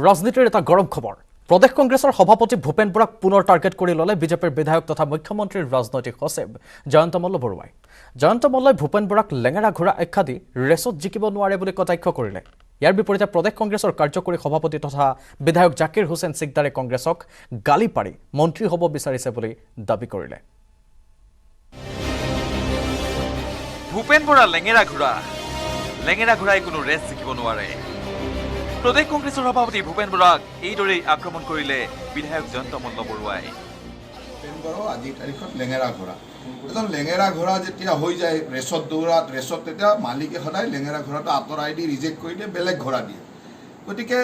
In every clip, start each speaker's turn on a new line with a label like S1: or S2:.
S1: ৰাজনীতিৰ এটা গৰম খবৰ প্ৰদেশ কংগ্ৰেছৰ সভাপতি ভূপেন বৰাক পুনৰ টাৰ্গেট কৰি ললে বিজেপিৰ বিধায়ক তথা মুখ্যমন্ত্ৰীৰ ৰাজনৈতিক সচিব জয়ন্ত মল্ল বৰুৱাই জয়ন্ত মল্লই ভূপেন বৰাক লেঙেৰা ঘোঁৰা আখ্যা দি ৰেছত জিকিব নোৱাৰে বুলি কটাক্ষ কৰিলে ইয়াৰ বিপৰীতে প্ৰদেশ কংগ্ৰেছৰ কাৰ্যকৰী সভাপতি তথা বিধায়ক জাকিৰ হুছেইন সিকদাৰে কংগ্ৰেছক গালি পাৰি মন্ত্ৰী হ'ব বিচাৰিছে বুলি দাবী কৰিলে
S2: ভূপেন বৰা লেঙেৰা ঘোঁৰাই কোনো ৰেছ জিকিব নোৱাৰে প্ৰদেশ কংগ্ৰেছৰ সভাপতি ভূপেন বৰাক এইদৰেই আক্ৰমণ কৰিলে বিধায়ক জয়ন্ত মল্ল বৰুৱাই
S3: ভূপেন বৰা আজিৰ তাৰিখত লেঙেৰা ঘোঁৰা এজন লেঙেৰা ঘোঁৰা যেতিয়া হৈ যায় ৰেছত দৌৰাত ৰেছত তেতিয়া মালিকে সদায় লেঙেৰা ঘোঁৰাটো আঁতৰাই দি ৰিজেক্ট কৰি দিয়ে বেলেগ ঘোঁৰা দিয়ে গতিকে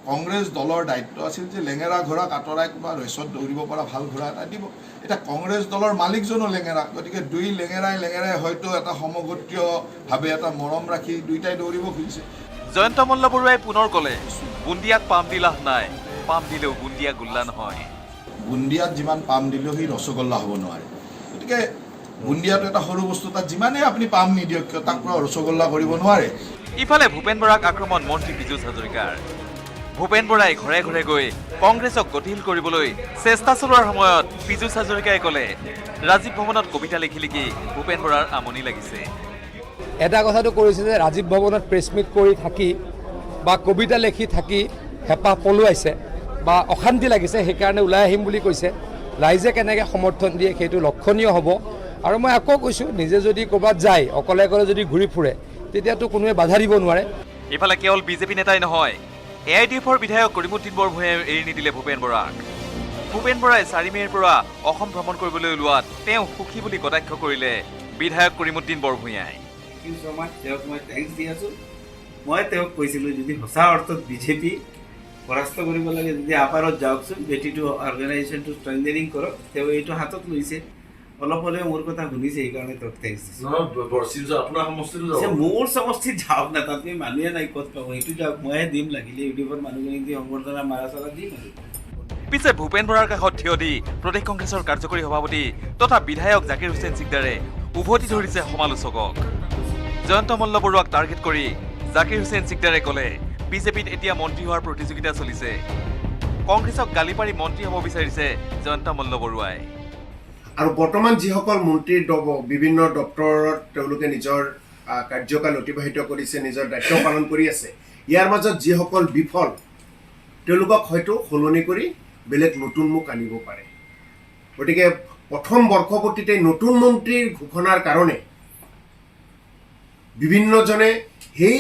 S3: কংগ্ৰেছ দলৰ দায়িত্ব আছিল যে লেঙেৰা ঘোঁৰাক আঁতৰাই কিবা ৰেছত দৌৰিব পৰা ভাল ঘোঁৰা এটা দিব এতিয়া কংগ্ৰেছ দলৰ মালিকজনো লেঙেৰা গতিকে দুই লেঙেৰাই হয়তো এটা সমগোত্ৰীয়ভাৱে এটা মৰম ৰাখি দুইটাই দৌৰিব খুজিছে
S2: জয়ন্ত মল্ল বৰুৱাই পুনৰ ক'লে বুন্দিয়াক পাম দি লাভ নাই পাম দিলেও বুন্দিয়া গোল্লা নহয়
S3: বুন্দিয়াত যিমান পাম দিলেও সি ৰসগোল্লা হ'ব নোৱাৰে গতিকে বুন্দিয়াটো এটা সৰু বস্তু তাত যিমানেই আপুনি পাম নিদিয়ক কিয় তাক পৰা ৰসগোল্লা কৰিব নোৱাৰে
S2: ইফালে ভূপেন বৰাক আক্ৰমণ মন্ত্ৰী পীযুষ হাজৰিকাৰ ভূপেন বৰাই ঘৰে ঘৰে গৈ কংগ্ৰেছক গতিশীল কৰিবলৈ চেষ্টা চলোৱাৰ সময়ত পীযুষ হাজৰিকাই ক'লে ৰাজীৱ ভৱনত কবিতা লিখি ভূপেন বৰাৰ আমনি লাগিছে
S4: এটা কথাটো কৰিছে যে ৰাজীৱ ভৱনত প্ৰেছ মিট কৰি থাকি বা কবিতা লিখি থাকি হেঁপাহ পলুৱাইছে বা অশান্তি লাগিছে সেইকাৰণে ওলাই আহিম বুলি কৈছে ৰাইজে কেনেকৈ সমৰ্থন দিয়ে সেইটো লক্ষণীয় হ'ব আৰু মই আকৌ কৈছোঁ নিজে যদি ক'ৰবাত যায় অকলে যদি ঘূৰি ফুৰে তেতিয়াতো কোনোৱে বাধা দিব নোৱাৰে
S2: ইফালে কেৱল বিজেপি নেতাই নহয় AIDFৰ বিধায়ক কৰিমুদ্দিন বৰভূঞাই এৰি নিদিলে ভূপেন বৰাক ভূপেন বৰাই 4 মে'ৰ পৰা অসম ভ্ৰমণ কৰিবলৈ ওলোৱাত তেওঁ সুখী বুলি কটাক্ষ কৰিলে বিধায়ক কৰিমুদ্দিন বৰভূঞাই
S5: মই থেংকছ দি আছোঁ মই তেওঁক কৈছিলোঁ যদি সঁচা অৰ্থত বিজেপি পৰাস্ত কৰিব লাগে যদি আপাৰত যাওকচোন বেটিটো অৰ্গেনাইজেশ্যনটো ষ্ট্ৰেংথেনিং কৰক তেওঁ এইটো হাতত লৈছে অলপ হ'লেও মোৰ কথা শুনিছে সেইকাৰণে তেওঁক থেংকছ দিছোঁ মোৰ সমষ্টিত যাওক না তাত মানুহে নাই ক'ত পাব সেইটো যাওক মইহে দিম লাগিলে ইউটিউবত মানুহখিনিক দি সম্বৰ্ধনা মাৰা চাৰা দিম আৰু
S2: পিছে ভূপেন বৰাৰ কাষত থিয় দি প্ৰদেশ কংগ্ৰেছৰ কাৰ্যকৰী সভাপতি তথা বিধায়ক জাকিৰ হুছেইন সিকদাৰে উভতি ধৰিছে সমালোচকক জয়ন্ত মল্ল বৰুৱাক টাৰ্গেট কৰি জাকিৰ হুছেইন সিকদাৰে ক'লে বিজেপিত এতিয়া মন্ত্ৰী হোৱাৰ প্ৰতিযোগিতা চলিছে কংগ্ৰেছক গালি পাৰি মন্ত্ৰী হ'ব বিচাৰিছে জয়ন্ত মল্ল বৰুৱাই
S6: আৰু বৰ্তমান যিসকল মন্ত্ৰীৰ বিভিন্ন দপ্তৰত তেওঁলোকে নিজৰ কাৰ্যকাল অতিবাহিত কৰিছে নিজৰ দায়িত্ব পালন কৰি আছে ইয়াৰ মাজত যিসকল বিফল তেওঁলোকক হয়তো সলনি কৰি বেলেগ নতুন মুখ আনিব পাৰে গতিকে প্ৰথম বৰ্ষপতিতে নতুন মন্ত্ৰীৰ ঘোষণাৰ কাৰণে বিভিন্নজনে সেই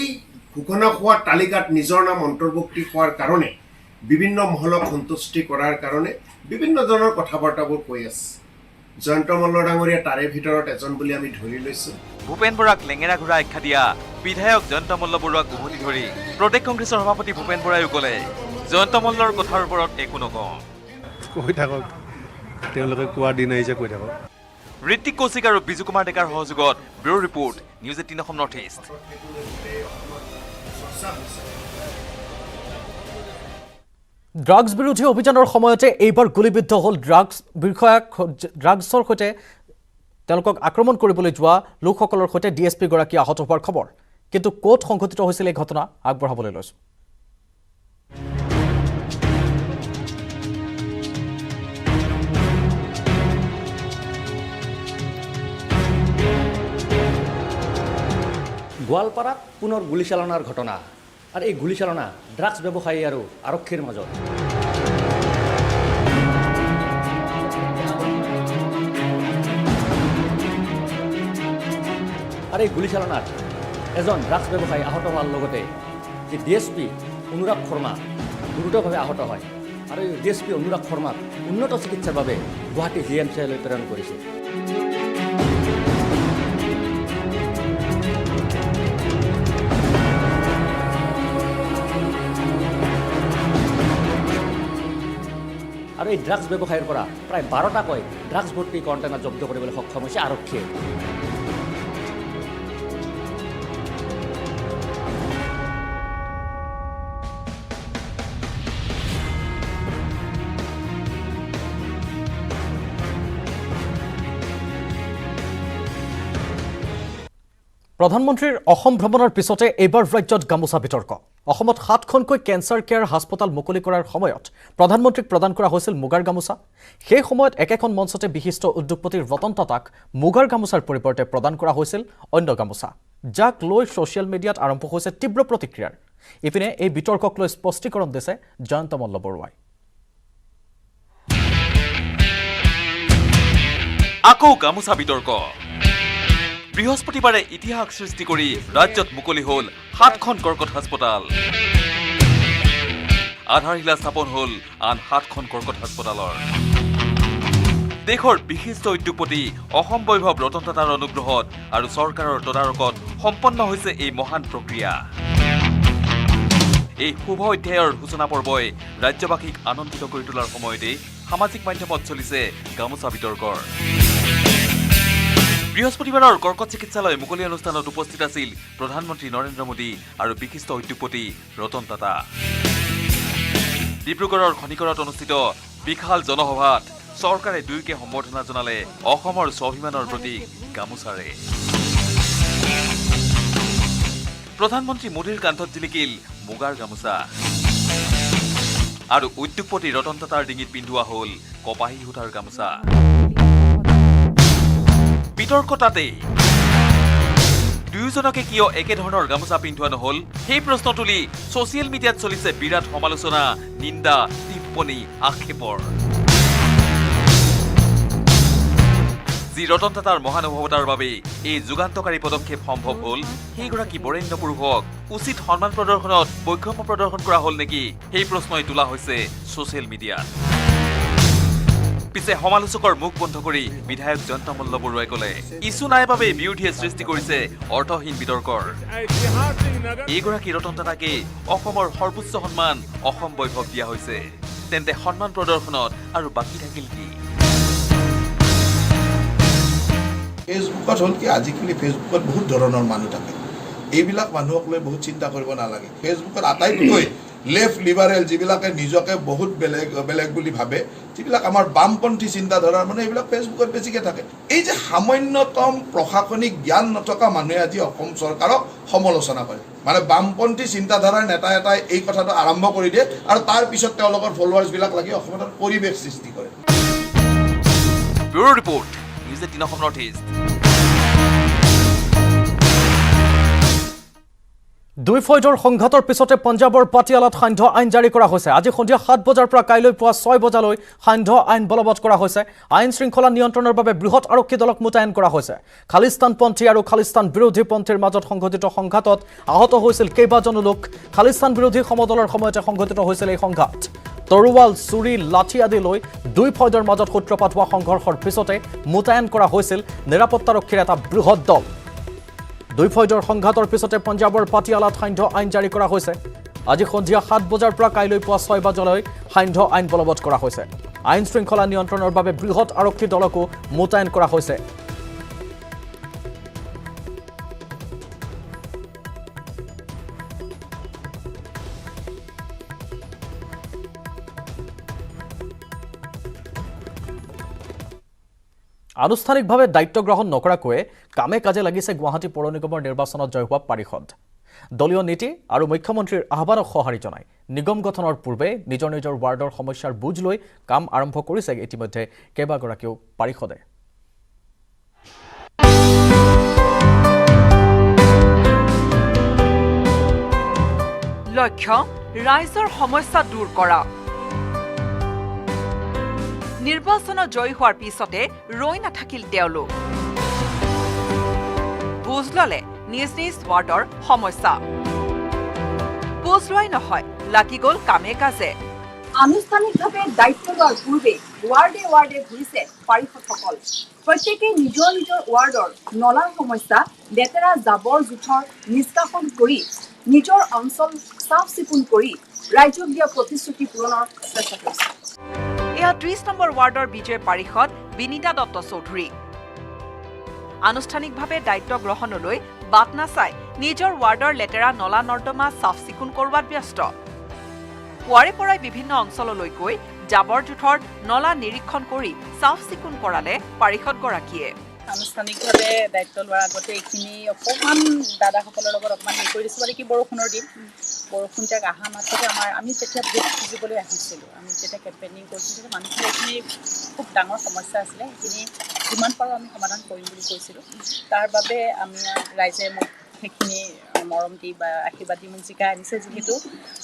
S6: ঘোষণা হোৱা তালিকাত নিজৰ নাম অন্তৰ্ভুক্তি হোৱাৰ কাৰণে বিভিন্ন মহলক সন্তুষ্টি কৰাৰ কাৰণে বিভিন্ন ধৰণৰ কথা বাৰ্তাবোৰ কৈ আছে জয়ন্ত মল্ল ডাঙৰীয়া তাৰে ভিতৰত এজন বুলি আমি ধৰি লৈছোঁ
S2: ভূপেন বৰাক লেঙেৰা ঘোঁৰা আখ্যা দিয়া বিধায়ক জয়ন্ত মল্ল বৰুৱাক উভতি ধৰি প্ৰদেশ কংগ্ৰেছৰ সভাপতি ভূপেন বৰাইও ক'লে জয়ন্ত মল্লৰ কথাৰ ওপৰত একো নকওঁ
S7: কৈ থাকক তেওঁলোকে কোৱা দিন আহিছে কৈ থাকক
S2: ঋত্বিক কৌশিক আৰু বিজু কুমাৰ ডেকাৰ সহযোগত bureau report news 18 Assam north east
S1: drugs বিৰোধী অভিযানৰ সময়তে এইবাৰ গুলীবিদ্ধ হ'ল ড্ৰাগছৰ সৈতে তেওঁলোকক আক্ৰমণ কৰিবলৈ যোৱা লোকসকলৰ সৈতে ডিএছপি গৰাকী আহত হোৱাৰ খবৰ কিন্তু ক'ত সংঘটিত হৈছিল এই ঘটনা আগবঢ়াবলৈ লৈছোঁ
S8: গোৱালপাৰাত পুনৰ গুলীচালনাৰ ঘটনা আৰু এই গুলীচালনা ড্ৰাগছ ব্যৱসায়ী আৰু আৰক্ষীৰ মাজত আৰু এই গুলীচালনাত এজন ড্ৰাগছ ব্যৱসায়ী আহত হোৱাৰ লগতে যি ডিএছপি অনুৰাগ শৰ্মা গুৰুতৰভাৱে আহত হয় আৰু এই ডিএছপি অনুৰাগ শৰ্মাক উন্নত চিকিৎসাৰ বাবে গুৱাহাটী GMCলৈ প্ৰেৰণ কৰিছে আৰু এই ড্ৰাগছ ব্যৱসায়ীৰ পৰা প্ৰায় 12টাকৈ ড্ৰাগছ ভৰ্তি কণ্টেইনাৰ জব্দ কৰিবলৈ সক্ষম হৈছে আৰক্ষীয়ে
S1: প্ৰধানমন্ত্ৰীৰ অসম ভ্ৰমণৰ পিছতে এইবাৰ ৰাজ্যত গামোচা বিতৰ্ক অসমত 7খনকৈ কেন্সাৰ কেয়াৰ হাস্পতাল মুকলি কৰাৰ সময়ত প্ৰধানমন্ত্ৰীক প্ৰদান কৰা হৈছিল মুগাৰ গামোচা সেই সময়ত একেখন মঞ্চতে বিশিষ্ট উদ্যোগপতি ৰতন টাটাক মুগাৰ গামোচাৰ পৰিৱৰ্তে প্ৰদান কৰা হৈছিল অন্য গামোচা যাক লৈ সোশ্যাল মিডিয়াত আৰম্ভ হৈছে তীব্ৰ প্ৰতিক্ৰিয়াৰ ইপিনে এই বিতৰ্কক লৈ স্পষ্টীকৰণ দিছে জয়ন্ত মল্ল বৰুৱাই
S2: আকৌ গামোচা বিতৰ্ক বৃহস্পতিবাৰে ইতিহাস সৃষ্টি কৰি ৰাজ্যত মুকলি হ'ল 7খন কৰ্কট হাস্পতাল আধাৰশিলা স্থাপন হ'ল আন 7খন কৰ্কট হাস্পতালৰ দেশৰ বিশিষ্ট উদ্যোগপতি অসম বৈভৱ ৰতন টাটাৰ অনুগ্ৰহত আৰু চৰকাৰৰ তদাৰকত সম্পন্ন হৈছে এই মহান প্ৰক্ৰিয়া এই শুভ অধ্যায়ৰ সূচনা পৰ্বই ৰাজ্যবাসীক আনন্দিত কৰি তোলাৰ সময়তে সামাজিক মাধ্যমত চলিছে গামোচা বিতৰ্কৰ বৃহস্পতিবাৰৰ কৰ্কট চিকিৎসালয় মুকলি অনুষ্ঠানত উপস্থিত আছিল প্ৰধানমন্ত্ৰী নৰেন্দ্ৰ মোদী আৰু বিশিষ্ট উদ্যোগপতি ৰতন টাটা ডিব্ৰুগড়ৰ খনিকৰত অনুষ্ঠিত বিশাল জনসভাত চৰকাৰে দুয়োকে সম্বৰ্ধনা জনালে অসমৰ স্বাভিমানৰ প্ৰতীক গামোচাৰে প্ৰধানমন্ত্ৰী মোদীৰ কান্ধত জিলিকিল মুগাৰ গামোচা আৰু উদ্যোগপতি ৰতন টাটাৰ ডিঙিত পিন্ধোৱা হ'ল কপাহী সূতাৰ গামোচা বিতৰ্ক তাতেই দুয়োজনকে কিয় একেধৰণৰ গামোচা পিন্ধোৱা নহল সেই প্ৰশ্ন তুলি ছচিয়েল মিডিয়াত চলিছে বিৰাট সমালোচনা নিন্দা টিপ্পনী আক্ষেপৰ যি ৰতন টাটাৰ মহানুভৱতাৰ বাবে এই যুগান্তকাৰী পদক্ষেপ সম্ভৱ হ'ল সেইগৰাকী বৰেণ্য পুৰুষক উচিত সন্মান প্ৰদৰ্শনত বৈষম্য প্ৰদৰ্শন কৰা হ'ল নেকি সেই প্ৰশ্নই তোলা হৈছে ছচিয়েল মিডিয়াত পিছে সমালোচকৰ মুখ বন্ধ কৰি বিধায়ক জয়ন্ত মল্ল বৰুৱাই ক'লে ইছ্যু নাই বাবে বিৰোধীয়ে সৃষ্টি কৰিছে অৰ্থহীন বিতৰ্কৰ এইগৰাকী ৰতন টাটাকে অসমৰ সৰ্বোচ্চ সন্মান অসম বৈভৱ দিয়া হৈছে তেন্তে সন্মান প্ৰদৰ্শনত আৰু বাকী থাকিল কি
S3: ফেচবুকত হ'ল কি আজিকালি ফেচবুকত বহুত ধৰণৰ মানুহ থাকে এইবিলাক মানুহক লৈ বহুত চিন্তা কৰিব নালাগে ফেচবুকত আটাইতকৈ লেফ্ট লিবাৰেল যিবিলাকে নিজকে বহুত বেলেগ বুলি ভাবে যিবিলাক আমাৰ বামপন্থী চিন্তাধাৰাৰ মানে এইবিলাক ফেচবুকত বেছিকৈ থাকে এই যে সামান্যতম প্ৰশাসনিক জ্ঞান নথকা মানুহে আজি অসম চৰকাৰক সমালোচনা কৰে মানে বামপন্থী চিন্তাধাৰাৰ নেতা এটাই এই কথাটো আৰম্ভ কৰি দিয়ে আৰু তাৰ পিছত তেওঁলোকৰ ফলোৱাৰ্ছবিলাক লাগি অসমত পৰিৱেশ সৃষ্টি কৰে
S2: bureau report news 18 Assam north east
S1: দুই ফৌজৰ সংঘাতৰ পিছতে পঞ্জাবৰ পাটিয়ালাত সান্ধ্য আইন জাৰি কৰা হৈছে আজি সন্ধিয়া 7 বজাৰ পৰা কাইলৈ পুৱা 6 বজালৈ সান্ধ্য আইন বলবৎ কৰা হৈছে আইন শৃংখলা নিয়ন্ত্ৰণৰ বাবে বৃহৎ আৰক্ষী দলক মুতায়ন কৰা হৈছে খালিস্তানপন্থী আৰু খালিস্তান বিৰোধী পন্থীৰ মাজত সংঘটিত সংঘাতত আহত হৈছিল কেইবাজনো লোক খালিস্তান বিৰোধী সমদলৰ সময়তে সংঘটিত হৈছিল এই সংঘাত তৰোৱাল চুৰি লাঠি আদি লৈ দুই ফৌজৰ মাজত সূত্ৰপাত হোৱা সংঘৰ্ষৰ পিছতে মুতায়ন কৰা হৈছিল নিৰাপত্তাৰক্ষীৰ এটা বৃহৎ দল দুই ফৌজৰ সংঘাতৰ পিছতে পঞ্জাবৰ পাটিয়ালাত সান্ধ্য আইন জাৰি কৰা হৈছে আজি সন্ধিয়া 7 বজাৰ পৰা কাইলৈ পুৱা 6 বজালৈ সান্ধ্য আইন বলবৎ কৰা হৈছে আইন শৃংখলা নিয়ন্ত্ৰণৰ বাবে বৃহৎ আৰক্ষী দলকো মুতায়ন কৰা হৈছে আনুষ্ঠানিকভাৱে দায়িত্ব গ্ৰহণ নকৰাকৈ কামে কাজে লাগিছে গুৱাহাটী পৌৰ নিগমৰ নিৰ্বাচনত জয় হোৱা পাৰিষদ দলীয় নীতি আৰু মুখ্যমন্ত্ৰীৰ আহ্বানক সঁহাৰি জনাই নিগম গঠনৰ পূৰ্বে নিজৰ নিজৰ ৱাৰ্ডৰ সমস্যাৰ বুজ লৈ কাম আৰম্ভ কৰিছে ইতিমধ্যে কেইবাগৰাকীও পাৰিষদে
S9: লক্ষ্য ৰাইজৰ সমস্যা দূৰ কৰা নিৰ্বাচনত জয় হোৱাৰ পিছতে ৰৈ নাথাকিল তেওঁলোক বুজ ললে নিজ নিজ ৱাৰ্ডৰ সমস্যা বুজ লোৱাই নহয় লাগি গ'ল কামে কাজে
S10: আনুষ্ঠানিকভাৱে দায়িত্ব লোৱাৰ পূৰ্বে ৱাৰ্ডে ৱাৰ্ডে ঘূৰিছে পাৰিষদসকল প্ৰত্যেকে নিজৰ নিজৰ ৱাৰ্ডৰ নলাৰ সমস্যা লেতেৰা জাবৰ জোথৰ নিষ্কাশন কৰি নিজৰ অঞ্চল চাফ চিকুণ কৰি ৰাইজক দিয়া প্ৰতিশ্ৰুতি পূৰণৰ চেষ্টা কৰিছে
S9: এয়া 30 নম্বৰ ৱাৰ্ডৰ বিজয় পাৰিষদ বিনীতা দত্ত চৌধুৰী আনুষ্ঠানিকভাৱে দায়িত্ব গ্ৰহণলৈ বাট নাচাই নিজৰ ৱাৰ্ডৰ লেতেৰা নলা নৰ্দমা চাফ চিকুণ কৰোৱাত ব্যস্ত পুৱাৰে পৰাই বিভিন্ন অঞ্চললৈ গৈ জাবৰ জোথৰ নলা নিৰীক্ষণ কৰি চাফ চিকুণ কৰালে পাৰিষদগৰাকীয়ে
S11: আনুষ্ঠানিকভাৱে দায়িত্ব লোৱাৰ আগতে এইখিনি অকণমান দাদাসকলৰ লগত অকণমান হেৰি কৰি দিছোঁ মানে কি বৰষুণৰ দিন বৰষুণ যাক অহা মাত্ৰকে আমি যেতিয়া ভোট খুজিবলৈ আহিছিলোঁ আমি যেতিয়া কেম্পেইনিং কৰিছিলোঁ মানুহখিনি এইখিনি খুব ডাঙৰ সমস্যা আছিলে সেইখিনি যিমান পাৰোঁ আমি সমাধান কৰিম বুলি কৈছিলোঁ তাৰ বাবে আমি ৰাইজে মোক সেইখিনি মৰম দি বা আশীৰ্বাদ দি মোক জিকাই আনিছে যিহেতু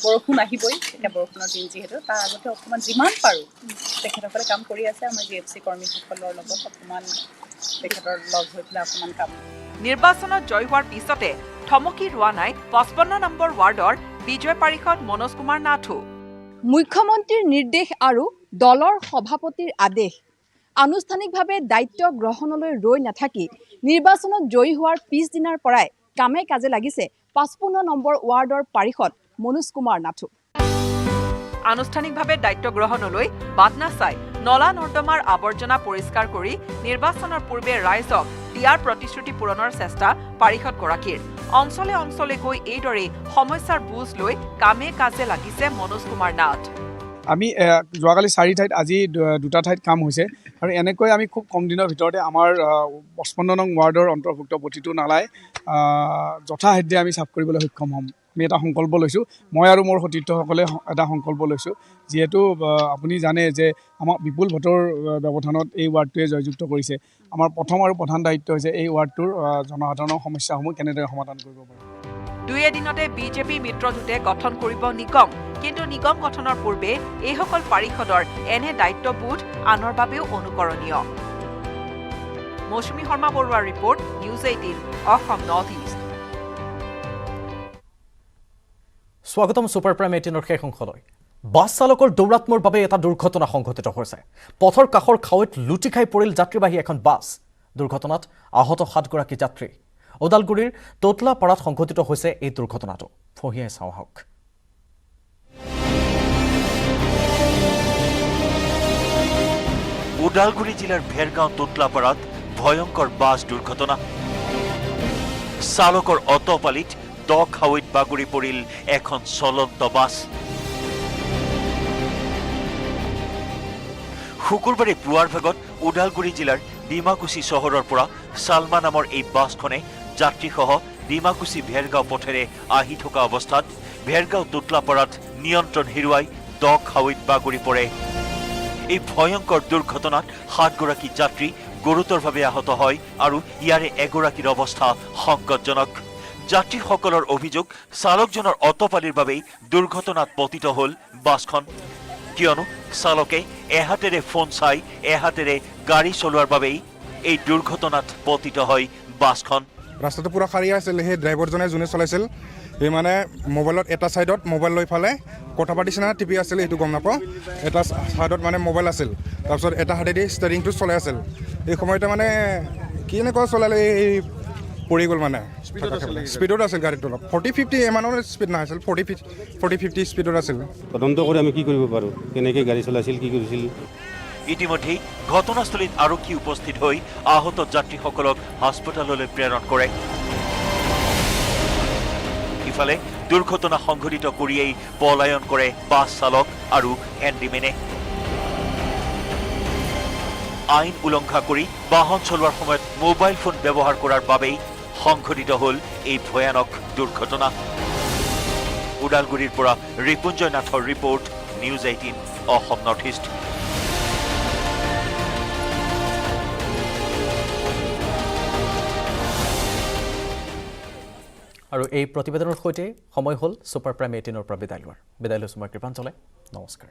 S11: বৰষুণ আহিবই এতিয়া বৰষুণৰ দিন যিহেতু তাৰ আগতে অকণমান যিমান পাৰোঁ তেখেতসকলে কাম কৰি আছে আমাৰ GFC কৰ্মীসকলৰ লগত অকণমান তেখেতৰ লগ হৈ পেলাই অকণমান কাম
S9: নিৰ্বাচনত জয় হোৱাৰ পিছতে থমকি ৰোৱা নাই 55 নম্বৰ ৱাৰ্ডৰ বিজয় পাৰিষদ মনোজ কুমাৰ নাথো
S10: মুখ্যমন্ত্ৰীৰ নিৰ্দেশ আৰু দলৰ সভাপতিৰ আদেশ আনুষ্ঠানিকভাৱে দায়িত্ব গ্ৰহণলৈ ৰৈ নাথাকি নিৰ্বাচনত জয়ী হোৱাৰ পিছদিনাৰ পৰাই কামে কাজে লাগিছে 55 নম্বৰ ৱাৰ্ডৰ পাৰিষদ মনোজ কুমাৰ নাথো
S9: আনুষ্ঠানিকভাৱে দায়িত্ব গ্ৰহণলৈ বাট নাচাই নলা নৰ্দমাৰ আৱৰ্জনা পৰিষ্কাৰ কৰি নিৰ্বাচনৰ পূৰ্বে ৰাইজক দিয়াৰ প্ৰতিশ্ৰুতি পূৰণৰ চেষ্টা পাৰিষদগৰাকীৰ অঞ্চলে অঞ্চলে গৈ এইদৰে সমস্যাৰ বুজ লৈ কামে কাজে লাগিছে মনোজ কুমাৰ নাথ
S12: আমি যোৱাকালি 4 ঠাইত আজি 2টা ঠাইত কাম হৈছে আৰু এনেকৈ আমি খুব কম দিনৰ ভিতৰতে আমাৰ 55 নং ৱাৰ্ডৰ অন্তৰ্ভুক্ত প্ৰতিটো নালাই যথাসাধ্যে আমি চাফ কৰিবলৈ সক্ষম হ'ম আমি এটা সংকল্প লৈছোঁ মই আৰু মোৰ সতীৰ্থসকলে এটা সংকল্প লৈছোঁ যিহেতু আপুনি জানে যে আমাক বিপুল ভোটৰ ব্যৱধানত এই ৱাৰ্ডটোৱে জয়যুক্ত কৰিছে আমাৰ প্ৰথম আৰু প্ৰধান দায়িত্ব হৈছে এই ৱাৰ্ডটোৰ জনসাধাৰণৰ সমস্যাসমূহ কেনেদৰে সমাধান কৰিব পাৰোঁ
S9: দুই এদিনতে বিজেপি মিত্ৰজোঁটে গঠন কৰিব নিগম কিন্তু নিগম গঠনৰ পূৰ্বে এইসকল পাৰিষদৰ এনে দায়িত্ববোধ আনৰ বাবেও অনুকৰণীয় মৌচুমী শৰ্মা বৰুৱাৰ report news 18 Assam north east
S1: স্বাগতম ছুপাৰ প্ৰাইম 18ৰ শেষ অংশলৈ বাছ চালকৰ দৌৰাত্মৰ বাবে এটা দুৰ্ঘটনা সংঘটিত হৈছে পথৰ কাষৰ খাৱৈত লুটি খাই পৰিল যাত্ৰীবাহী এখন বাছ দুৰ্ঘটনাত আহত 7 গৰাকী যাত্ৰী ওদালগুৰিৰ তোতলাপাৰাত সংঘটিত হৈছে এই দুৰ্ঘটনাটো ফহিয়াই চাওঁ আহক
S13: ওদালগুৰি জিলাৰ ভেৰগাঁও তোতলাপাৰাত ভয়ংকৰ বাছ দুৰ্ঘটনা চালকৰ অটপালিত দ খাৱৈত বাগৰি পৰিল এখন চলন্ত বাছ শুকুৰবাৰে পুৱাৰ ভাগত ওদালগুৰি জিলাৰ ডিমাকুচি চহৰৰ পৰা সালমা নামৰ এই বাছখনে যাত্ৰীসহ ডিমাকুচি ভেৰগাঁও পথেৰে আহি থকা অৱস্থাত ভেৰগাঁও তোতলাপাৰাত নিয়ন্ত্ৰণ হেৰুৱাই দ খাৱৈত বাগৰি পৰে এই ভয়ংকৰ দুৰ্ঘটনাত 7 গৰাকী যাত্ৰী গুৰুতৰভাৱে আহত হয় আৰু ইয়াৰে এগৰাকীৰ অৱস্থা সংকটজনক যাত্ৰীসকলৰ অভিযোগ চালকজনৰ অটপালিৰ বাবেই দুৰ্ঘটনাত পতিত হ'ল বাছখন কিয়নো চালকে এহাতেৰে ফোন চাই এহাতেৰে গাড়ী চলোৱাৰ বাবেই এই দুৰ্ঘটনাত পতিত হয় বাছখন
S14: ৰাস্তাটো পুৰা খালী আছিল সেই ড্ৰাইভাৰজনে যোনে চলাইছিল এই মানে মোবাইলত এটা সাইডত মোবাইল লৈ ফালে কথা পাতিছিনা টিপি আছিল এইটো গম নাপাওঁ এটা সাইডত মানে মোবাইল আছিল তাৰপিছত এটা হাতেদি ষ্টিয়াৰিংটো চলাই আছিল এই সময়তে মানে কি এনেকুৱা চলালে এই পৰি গ'ল মানে স্পীডত আছিল গাড়ীটো 40-50 এমানৰ স্পীড নাছিল 40-50 স্পীডত আছিল
S7: তদন্ত কৰি আমি কি কৰিব পাৰোঁ কেনেকৈ গাড়ী চলাইছিল কি কৰিছিল
S13: ইতিমধ্যে ঘটনাস্থলীত আৰক্ষী উপস্থিত হৈ আহত যাত্ৰীসকলক হাস্পতাললৈ প্ৰেৰণ কৰে ইফালে দুৰ্ঘটনা সংঘটিত কৰিয়েই পলায়ন কৰে বাছ চালক আৰু হেণ্ডিমেনে আইন উলংঘা কৰি বাহন চলোৱাৰ সময়ত মোবাইল ফোন ব্যৱহাৰ কৰাৰ বাবেই সংঘটিত হ'ল এই ভয়ানক দুৰ্ঘটনা ওদালগুৰিৰ পৰা ৰিপুঞ্জয় নাথৰ report news 18 Assam north east
S1: আৰু এই প্ৰতিবেদনৰ সৈতে সময় হ'ল ছুপাৰ প্ৰাইম 18ৰ পৰা বিদায় লৈছোঁ মই কৃপাঞ্চলে নমস্কাৰ